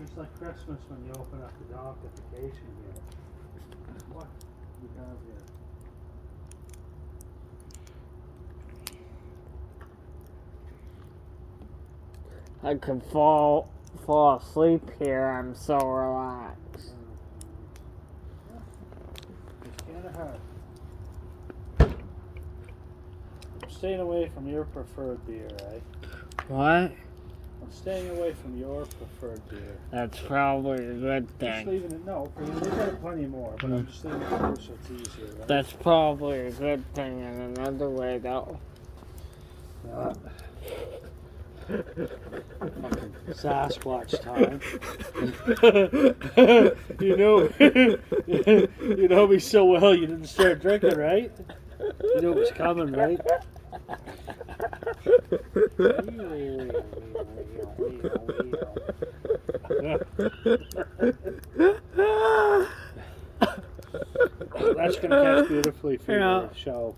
Just like Christmas when you open up the notification here. What we have here? I could fall asleep here. I'm so relaxed. It's kind of hard. I'm staying away from your preferred beer, eh? What? I'm staying away from your preferred beer. That's probably a good Just thing. leaving it. No, for you, we've got plenty more, but I'm just leaving it here so it's easier, right? That's probably a good thing in another way, though. Fucking Sasquatch time. you know me so well. You didn't start drinking, right? You knew it was coming, right? That's gonna catch beautifully for your show.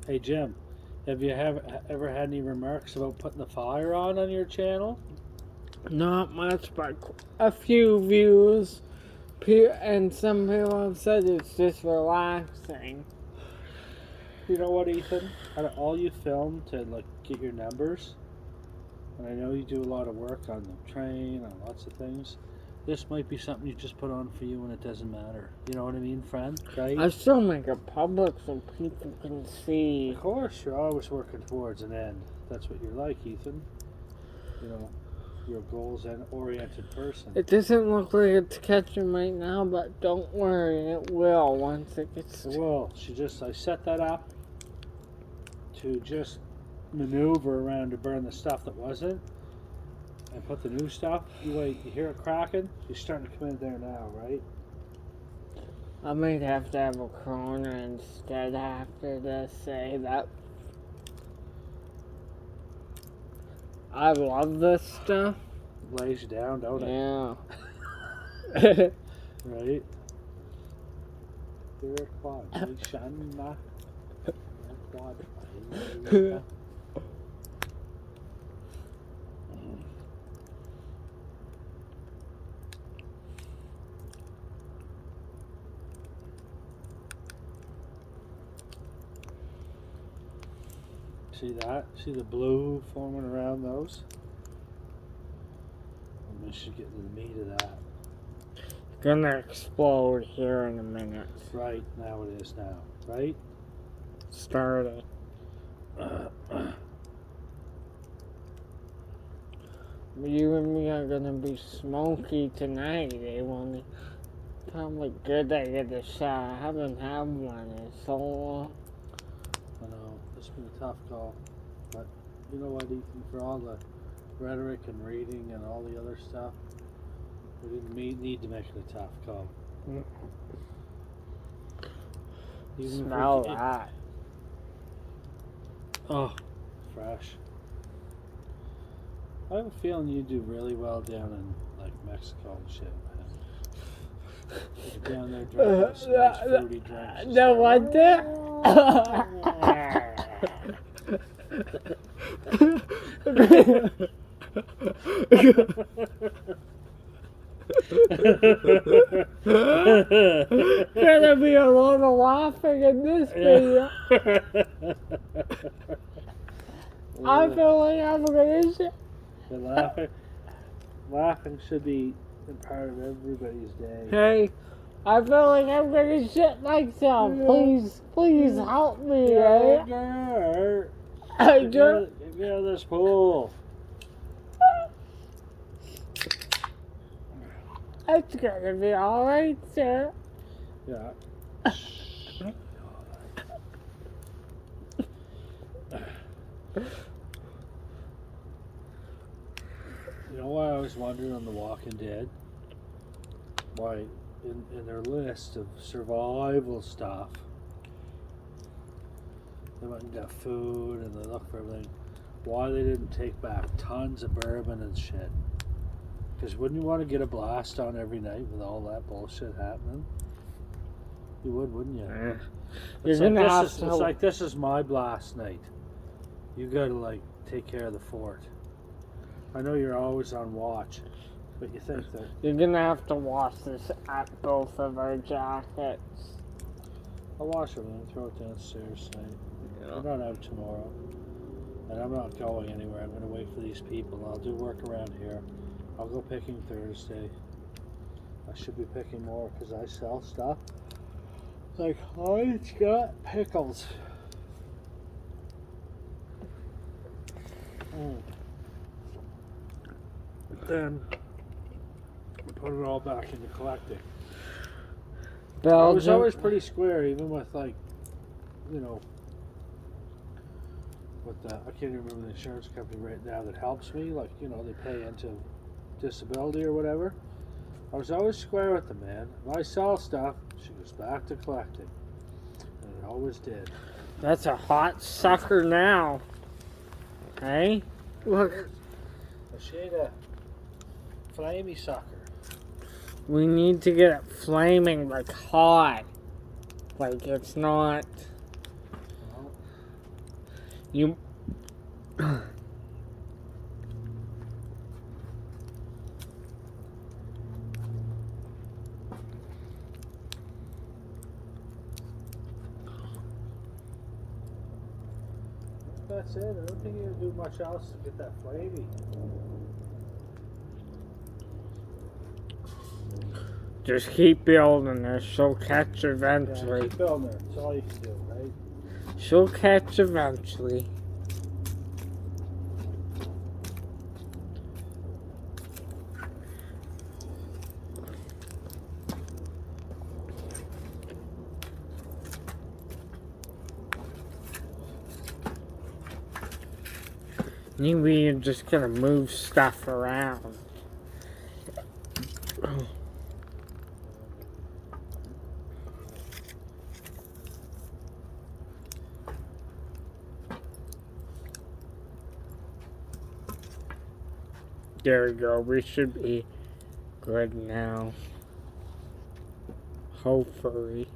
Hey Jim, have you ever had any remarks about putting the fire on your channel? Not much, but a few views. And some people have said it's just relaxing. You know what, Ethan? Out of all you film to like get your numbers, and I know you do a lot of work on the train and lots of things, this might be something you just put on for you and it doesn't matter. You know what I mean, friend? Right? I still make it public so people can see. Of course, you're always working towards an end. That's what you're like, Ethan. You know, you're a goals-oriented person. It doesn't look like it's catching right now, but don't worry, it will once it gets. It will. I set that up to just maneuver around to burn the stuff that wasn't, and put the new stuff. You wait. You hear it cracking. She's starting to come in there now, right? I might have to have a Corona instead after this. Say that. I love this stuff. Lays you down, don't it? Yeah. Right? Dear Quad, See that? See the blue forming around those? And we should get to the meat of that. Gonna explode here in a minute. Right, now it is now. Right? Starting. You and me are gonna be smoky tonight. They want probably good I get a shot. I haven't had one in so long. I know, it's been a tough call. But you know what, Ethan, for all the rhetoric and reading and all the other stuff, we didn't need to make it a tough call. Even Smell that. Oh, fresh. I have a feeling you do really well down in like Mexico and shit, man. You're down there drinking those nice fruity drinks. No wonder. Gonna be a lot of laughing in this video. I feel like I'm gonna shit. The laughing should be a part of everybody's day. Hey, I feel like I'm gonna shit myself. Please help me, right? I just. Get out of this pool. It's gonna be alright, sir. Yeah. You know why I was wondering on The Walking Dead? Why, in their list of survival stuff, they went and got food and they looked for everything. Why they didn't take back tons of bourbon and shit? Because wouldn't you want to get a blast on every night with all that bullshit happening? You would, wouldn't you? It's like this is my blast night. You gotta like take care of the fort. I know you're always on watch, but you think that You're gonna have to wash this at both of our jackets. I'll wash everything and throw it downstairs tonight. Yeah. I'm not out tomorrow, and I'm not going anywhere. I'm going to wait for these people. I'll do work around here. I'll go picking Thursday. I should be picking more because I sell stuff like Heinz got pickles. But then put it all back into collecting. I was always pretty square, even with like, you know, with the, I can't even remember the insurance company right now that helps me. Like, you know, they pay into disability or whatever. I was always square with them, man. If I sell stuff, she goes back to collecting, and it always did. That's a hot sucker now. Hey, look. A shade of flamey sucker. We need to get it flaming like hot. Like it's not. Well, You. that's it. I don't think you can do much else to get that flamey. Just keep building her. She'll catch Yeah, eventually. keep building her. That's all you can do, right? She'll catch eventually. Maybe you're just gonna move stuff around. There we go. We should be good now. Hopefully.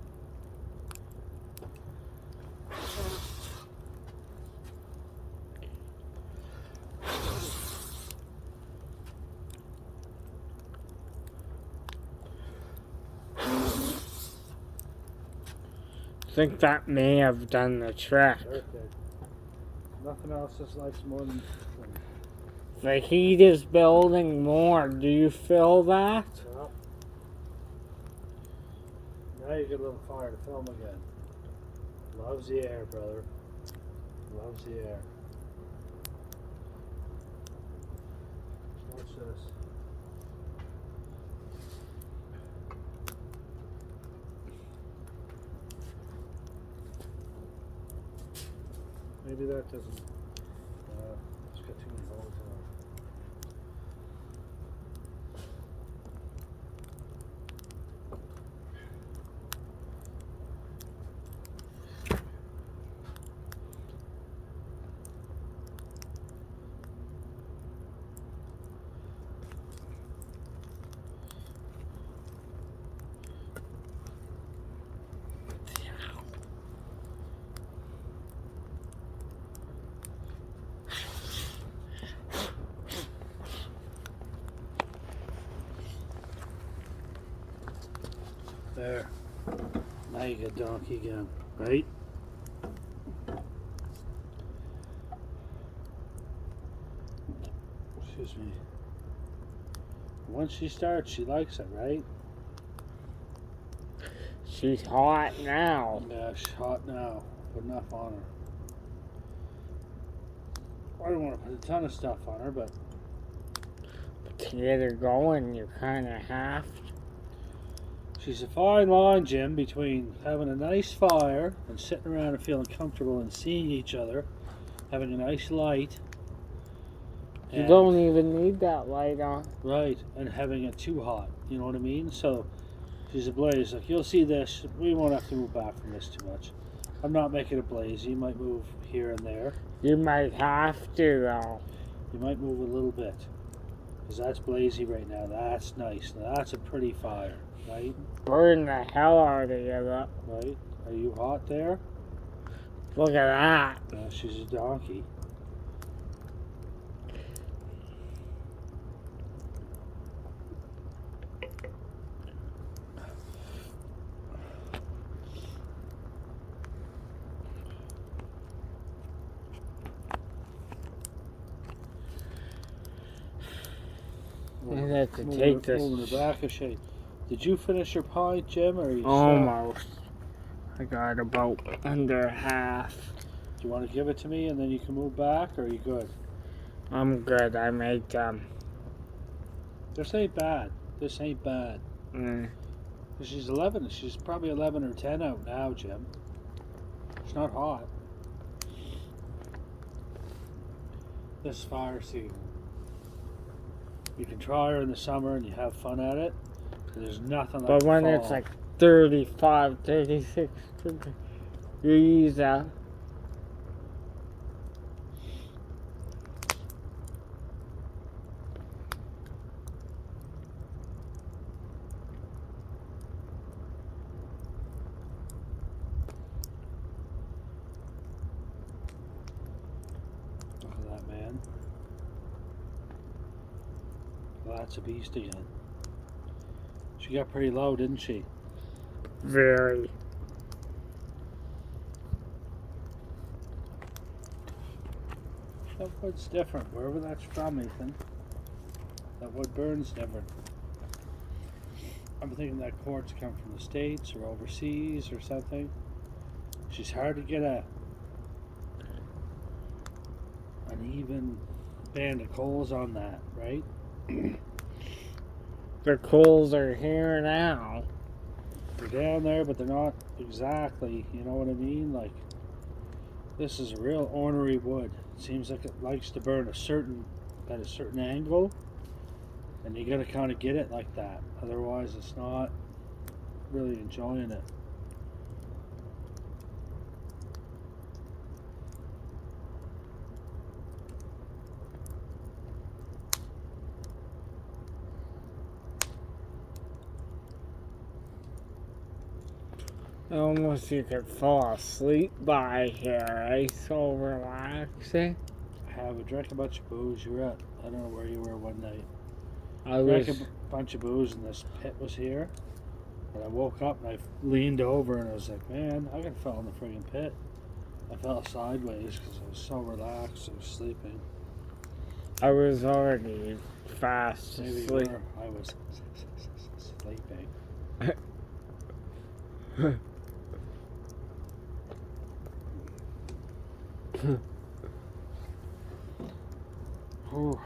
I think that may have done the trick. Perfect. Nothing else this likes more than. The heat is building more. Do you feel that? Well, now you get a little fire to film again. Loves the air, brother. Loves the air. Watch this. Maybe that doesn't. It's got too many holes in it. There. Now you get donkey again, right? Excuse me. Once she starts, she likes it, right? She's hot now. Yeah, she's hot now. Put enough on her. I don't want to put a ton of stuff on her, but To get her going, you kind of have to. she's a fine line, Jim, between having a nice fire and sitting around and feeling comfortable and seeing each other, having a nice light. You and- don't even need that light on. Right, and having it too hot. You know what I mean? So she's a blaze. Like, you'll see this. We won't have to move back from this too much. I'm not making it blaze. You might move here and there. You might have to, though. You might move a little bit. Because that's blazy right now. That's nice. Now, that's a pretty fire, right? Burn the hell out of you. Right? Are you hot there? Look at that. She's a donkey. I have to take this. Moving the back a shade. Did you finish your pint, Jim, or are you still? Almost. I got about under half. Do you want to give it to me and then you can move back, or are you good? I'm good. I made This ain't bad. This ain't bad. Mm. She's 11. She's probably 11 or 10 out now, Jim. It's not hot. This fire season. You can try her in the summer and you have fun at it. There's nothing like But when fall. it's like 35, 36 degrees out. Look at that, man. Well, that's a beast again. She got pretty low, didn't she? Very. That wood's different. Wherever that's from, Ethan. That wood burns different. I'm thinking that quartz come from the States or overseas or something. She's hard to get an even band of coals on that, right? The coals are here now. They're down there, but they're not exactly, you know what I mean? Like, this is a real ornery wood. It seems like it likes to burn at a certain angle, and you gotta kind of get it like that. Otherwise, it's not really enjoying it. Almost you could fall asleep by here, eh? So relaxing. Have a drink a bunch of booze. You were at, I don't know where you were one night. I Drank was. a bunch of booze and this pit was here. And I woke up and I leaned over and I was like, man, I could have fell in the friggin' pit. I fell sideways because I was so relaxed. I was sleeping. I was already fast Maybe you asleep. were. I was sleeping. Whew.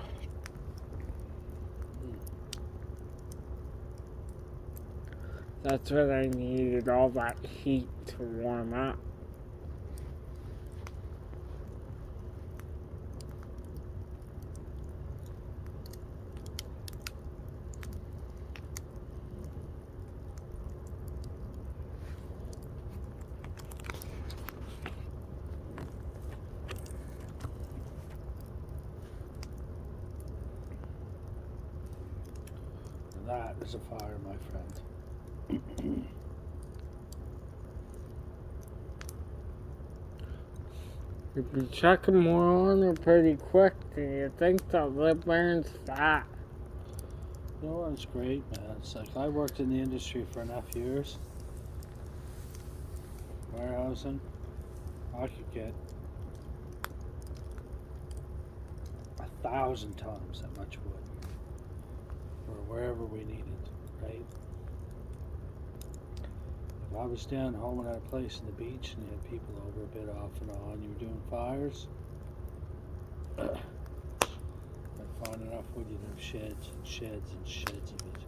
That's what I needed, all that heat to warm up. That is a fire, my friend. You'd be chucking more on her pretty quick, do you think the lip burns fat? You know what's great, man? It's like I worked in the industry for enough years. Warehousing. I could get 1,000 times that much wood. Or wherever we needed, right? If I was down home at a place in the beach and you had people over a bit off and on, you were doing fires, I'd find enough wood, you'd have sheds and sheds and sheds of it.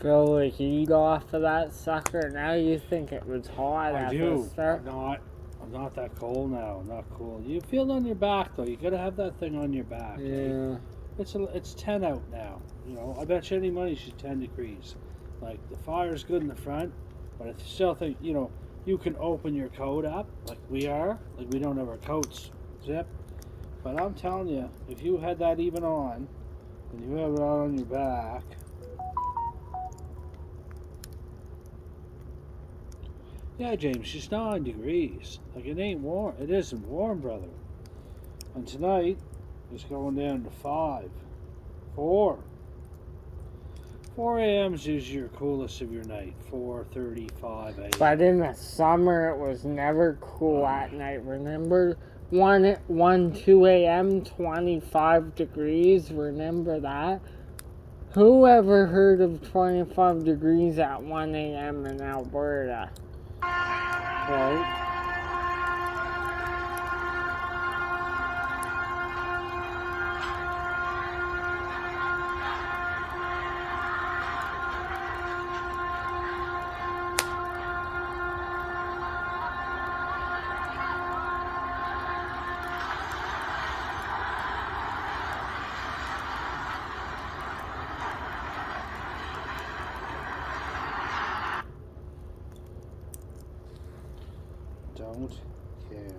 Feel the heat off of that sucker. Now you think it was hot I at do. the start. I'm not that cold now. I'm not cold. You feel it on your back though. You gotta have that thing on your back. Yeah. Right? It's 10 out now. You know, I bet you any money she's 10 degrees. Like the fire's good in the front, but I still think, you know, you can open your coat up like we are. Like we don't have our coats zipped. But I'm telling you, if you had that even on, and you have it on your back, yeah, James, it's 9 degrees. Like it ain't warm. It isn't warm, brother. And tonight it's going down to 4. 4 a.m. is usually your coolest of your night. 4:35 a.m. But in the summer, it was never cool at night. Remember 2 a.m., 25 degrees? Remember that? Who ever heard of 25 degrees at 1 a.m. in Alberta? Right? Don't care.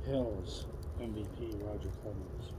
Hills, MVP, Roger Clemens.